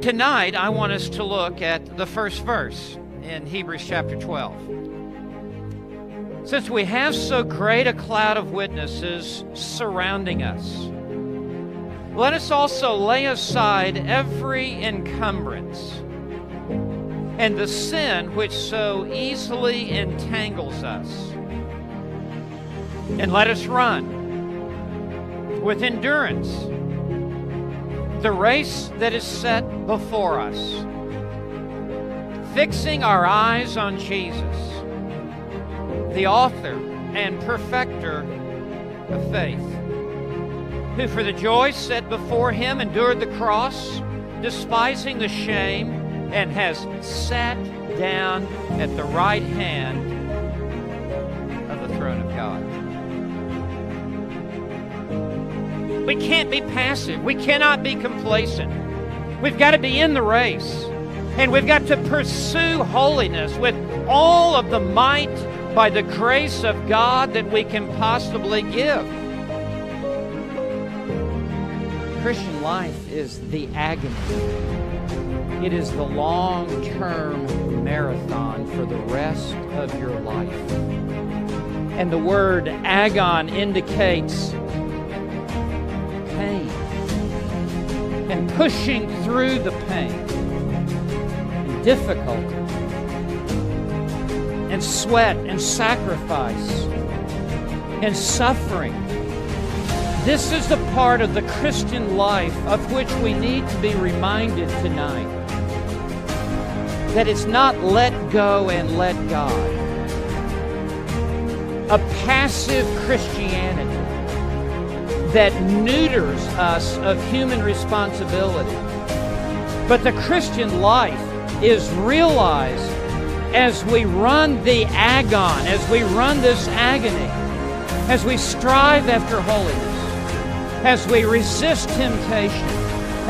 Tonight, I want us to look at the first verse in Hebrews chapter 12. Since we have so great a cloud of witnesses surrounding us, let us also lay aside every encumbrance and the sin which so easily entangles us. And let us run with endurance the race that is set before us, fixing our eyes on Jesus, the author and perfecter of faith, who for the joy set before him endured the cross, despising the shame, and has sat down at the right hand of the throne of God. We can't be passive. We cannot be complacent. We've got to be in the race. And we've got to pursue holiness with all of the might by the grace of God that we can possibly give. Christian life is the agony. It is the long-term marathon for the rest of your life. And the word agon indicates pain and pushing through the pain and difficulty and sweat and sacrifice and suffering. This is the part of the Christian life of which we need to be reminded tonight. That it's not let go and let God. A passive Christianity that neuters us of human responsibility. But the Christian life is realized as we run the agon, as we run this agony, as we strive after holiness, as we resist temptation,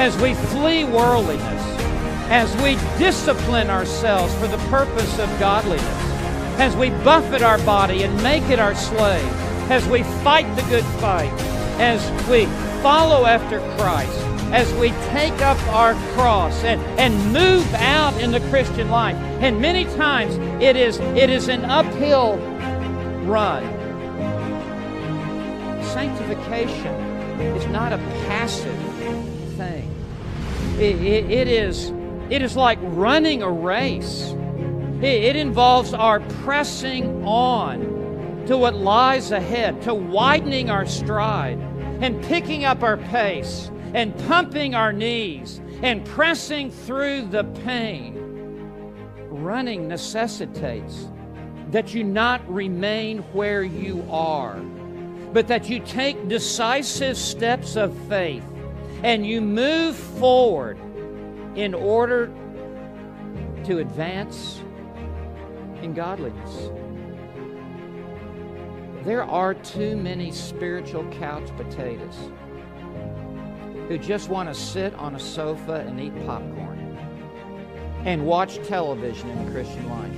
as we flee worldliness, as we discipline ourselves for the purpose of godliness, as we buffet our body and make it our slave, as we fight the good fight, as we follow after Christ, as we take up our cross and move out in the Christian life. And many times it is an uphill run. Sanctification is not a passive thing. It is like running a race. It involves our pressing on to what lies ahead, to widening our stride and picking up our pace and pumping our knees and pressing through the pain. Running necessitates that you not remain where you are, but that you take decisive steps of faith and you move forward in order to advance in godliness. There are too many spiritual couch potatoes who just want to sit on a sofa and eat popcorn and watch television in the Christian life.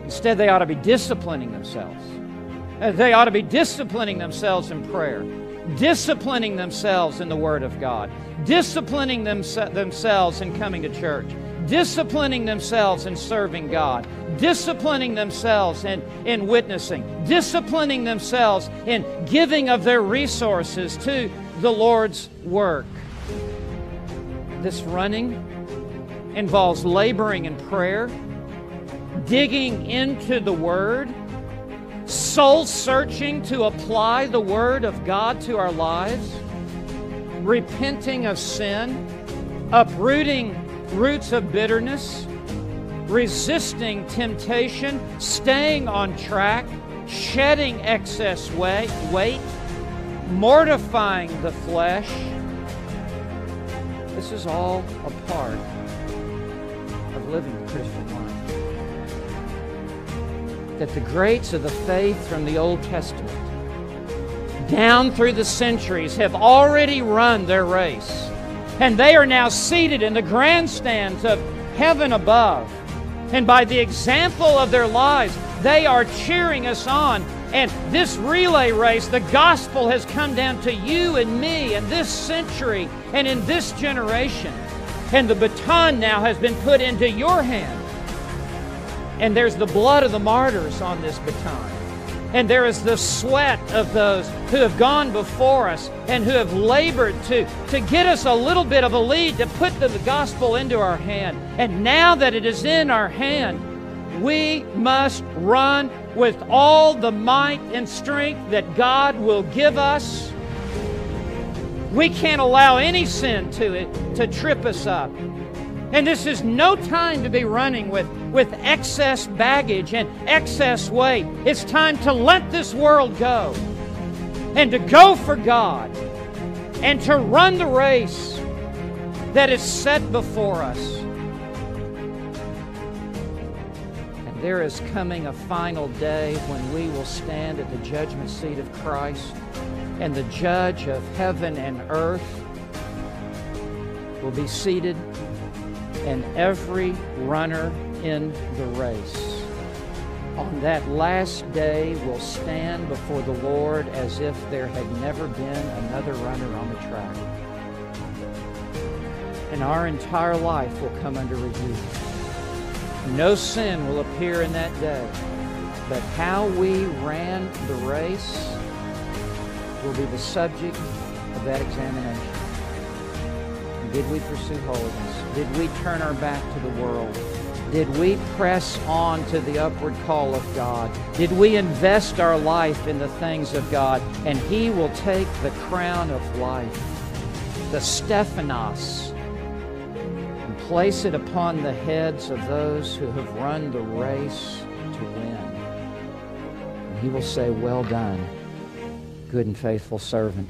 Instead, they ought to be disciplining themselves. They ought to be disciplining themselves in prayer, disciplining themselves in the Word of God, disciplining themselves in coming to church, disciplining themselves in serving God, disciplining themselves in witnessing, disciplining themselves in giving of their resources to the Lord's work. This running involves laboring in prayer, digging into the Word, soul-searching to apply the Word of God to our lives, repenting of sin, uprooting roots of bitterness, resisting temptation, staying on track, shedding excess weight, mortifying the flesh. This is all a part of living the Christian life. That the greats of the faith from the Old Testament, down through the centuries, have already run their race. And they are now seated in the grandstands of heaven above. And by the example of their lives, they are cheering us on. And this relay race, the gospel has come down to you and me in this century and in this generation. And the baton now has been put into your hand. And there's the blood of the martyrs on this baton. And there is the sweat of those who have gone before us and who have labored to get us a little bit of a lead, to put the gospel into our hand. And now that it is in our hand, we must run with all the might and strength that God will give us. We can't allow any sin to trip us up. And this is no time to be running with excess baggage and excess weight. It's time to let this world go and to go for God and to run the race that is set before us. And there is coming a final day when we will stand at the judgment seat of Christ, and the judge of heaven and earth will be seated, and every runner in the race on that last day will stand before the Lord as if there had never been another runner on the track. And our entire life will come under review. No sin will appear in that day, but how we ran the race will be the subject of that examination. Did we pursue holiness? Did we turn our back to the world? Did we press on to the upward call of God? Did we invest our life in the things of God? And He will take the crown of life, the Stephanos, and place it upon the heads of those who have run the race to win. And He will say, "Well done, good and faithful servant."